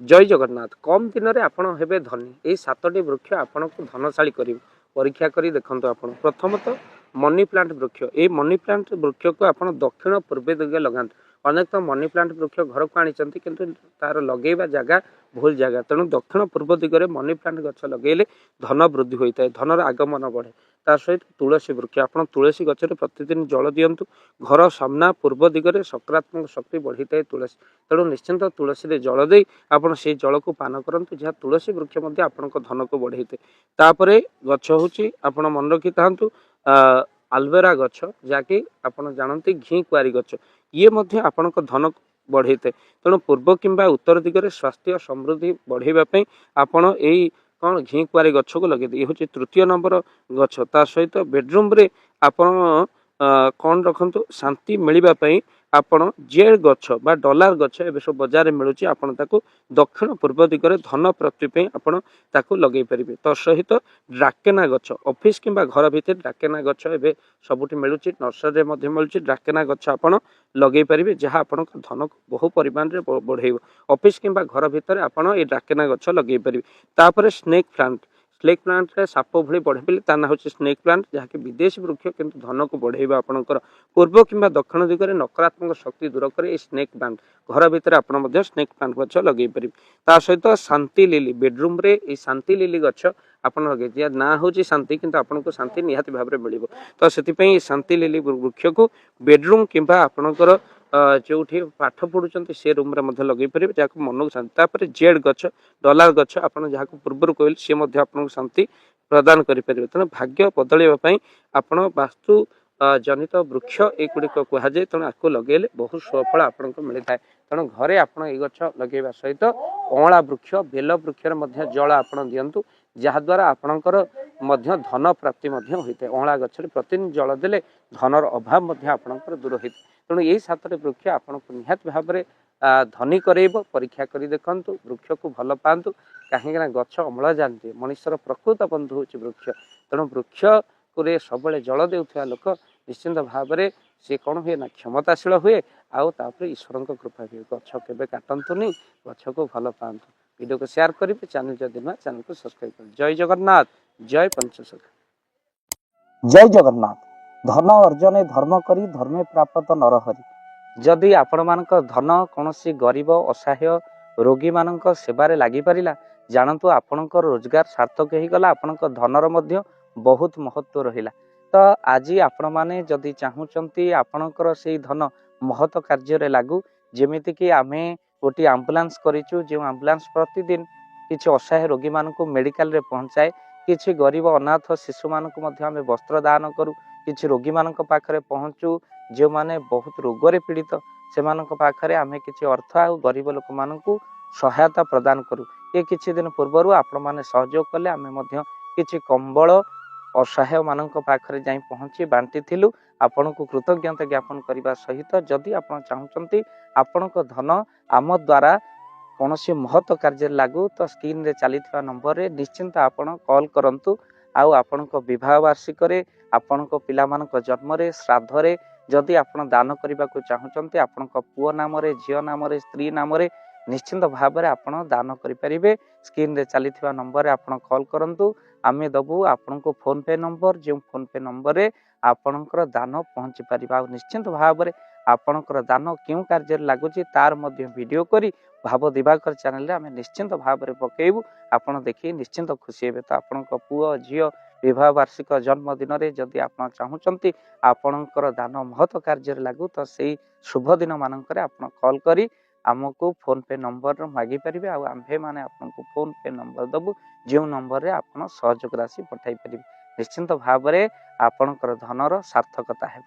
जय जगन्नाथ। कम दिन में आपण हेबे धनी। यही 7टी वृक्ष आपन को धनशाली कर परीक्षा करी देखंतु। आपण प्रथमतः मनी प्लांट वृक्ष। ये मनी प्लांट वृक्ष को आपण दक्षिण पूर्व दिगे लगाते। अनेक तो मनी प्लांट वृक्ष घर को आनी किंतु तार लगेवा जगह भूल जगह, तेणु दक्षिण पूर्व दिगरे मनी प्लांट गछ लगेले धन वृद्धि होता है, धनर आगमन बढ़े। ता सहित तुलसी वृक्ष, आप तुलसी गचरे प्रतिदिन जल दिंतु। घर सामना पूर्व दिगरे सकारात्मक शक्ति बढ़ी था तुलसी, तेणु निश्चिंत तुलसी रे जल दे आपण से जल को पान करंतु, जहाँ तुलसी वृक्ष मध्य आपण धन को बढ़े थे। तापरे गछ होची आपण मन रखी थांतु आलवेरा गछ, जहाँकि आपण जानते घी कुआरी गछ, ये मध्य आपण धन बढ़े थे। तेणु पूर्व किंबा उत्तर दिगरे स्वास्थ्य समृद्धि बढ़ाई आपण यही कौन घी कुआरी गछ को लगे। ये हूँ तृतीय नंबर गछ। ता सहित बेडरूम रे आपण कौन रखु शांति मिलवाई आपण जेड गछ बा डॉलर गछ ए सब बाजार में मिलूँ, आपण दक्षिण पूर्व दिगरे धन प्राप्ति आपण लगे पारे। तो सहित ड्राकेना गछ ऑफिस किंबा घर भितर ड्राकेना गछ ए सबुठी मिलूँ, नर्सरी में मिलूँ। ड्राकेना गछ आपण लगे पारे, जहाँ आपण धन को बहु परिमाण रे बढ़ेब। ऑफिस किंबा घर भितर आपण ये ड्राकेना गछ लगे पारे। तापर स्नेक प्लांट, स्नेक प्लांट रे साप भली बढ़े ता ना हूँ स्नेक प्लांट, जहाँकि विदेशी वृक्ष किंतु धन को बढ़ेबा। आपणकर पूर्व किंबा दक्षिण दिगरे नकारात्मक शक्ति दूर करे स्नेक प्लांट। घर भितर आपण मध्य स्नेक प्लांट गछ लगे पारे। ता सहित शांति लिली, बेडरूम रे ये शांति लिली गछ आपण लगे, ना हूँ शांति किंतु आपन को शांति निहाती भाव में मिल। तो से शांति लिली वृक्ष को बेडरूम किंबा आपणकर जो पाठ पढ़ुं से रूम रे लगे पारे, जहाँ मन को शांति। जेड गछ डॉलर गछ आप पूर्व कहले सी आपको शांति प्रदान करें। तेणु भाग्य बदलवाई आप वास्तु जनित वृक्ष युड़िक कहुए, तेणु आपको लगे बहुत सफल आपको मिलता है। तेणु घरे आप गछ लगे सहित अँला वृक्ष बेल वृक्ष जल आप दिंतु, जहाद्वारा आपणकर धन प्राप्ति होता है। अँला गछरे प्रतिदिन जल देले धनर अभाव आपणकर दूर होता है। तेणु यही 7टी वृक्ष आपको निहाती भाव में धनी करेब। परीक्षा करी देखंतु, वृक्ष को भल पातु, कहीं गछ अम्लजान मनुष्यर प्रकृत बंधु हूँ वृक्ष। तेणु वृक्ष को सब जल देउथिबा लोक निश्चिंत भाव में सी कौन हुए ना क्षमताशील हुए, आउे ईश्वर कृपा हुए। गछ के काटतुनि, गछ को भल पातु। वीडियो को शेयर करेंगे, चैनल जदि ना चैनल को सब्सक्राइब करें। जय जगन्नाथ, जय पंचसखा। जय जगन्नाथ। धन अर्जने धर्म करी धर्मे प्राप्त नरहरि। जदि आपण मानक धन कौन गरीब असहाय रोगी मानक सेवारे लगी पारिला, जानतु आपणकर रोजगार सार्थक हो गला, आपणकर धनर मध्य बहुत महत्व रहिला। तो आज आपण माने जदि चाहूचंती आपणकर से धन महत कार्य लागू, जेमिति कि आमे गोटे आम्बुलांस करिचु, जो आम्बुलांस प्रतिदिन किछि असहाय रोगी मानक मेडिकल रे पहुंचाए, किछि गरीब अनाथ शिशु मानक मध्य आमे वस्त्र दान करू, किछि रोगी मानक पाखरे पहुंचू जो माने बहुत रोगरे पीड़ित, से मानक पाखरे आमे किछि अर्थ आ गरीब लोक मानकू सहायता प्रदान करू। ये किछि दिन पूर्व आपण माने सहयोग कले, आमे मध्य किछि कंबल असहाय मानक पाखरे जाई पहुंची बांटी थिलु। आपण को कृतज्ञता ज्ञापन करने सहित जदि आप चाहूँगी आपण धन आम द्वारा कौन महत्व कार्य लागू, तो स्क्रीन रे चली नंबर रे निश्चिंत आपण कॉल करंतु। आउ आपण विवाह वार्षिक आपण पिला मानक जन्म रे श्राद्ध रे जदि आपण दान करने को चाहूँगी, आपण पुओ नाम रे झील नाम रे स्त्री नाम रे निश्चिंत भाव में आपण दान करें। स्क्रीन रे चली नंबर रे आपण कॉल करंतु, आमे दबु आपण को फोन पे नंबर, जो फोन पे नंबर रे आपणकर दान पहुँची पार। निश्चिंत भाव में आपणकर दान क्यों कार्य लगुच तार मध्य वीडियो करी भाव दिवाकर चैनल रे आमे निश्चिंत भाव में पकेबू, आपण देखि निश्चिंत खुशी हेबे। तो आपण पुओ झील विवाह वार्षिक जन्मदिन में जदि आप चाहूँगी आपणकर दान महत्व कार्य लागू, तो से शुभ दिन मानक आप कॉल करी आमको फोन पे नंबर मागी पारे। आम्भे माने आपको फोन पे नंबर दबु, जो नंबर रे आप सहयोग राशि पठाई पारे। निश्चिंत भाव में आपणकर धनर सार्थकता है।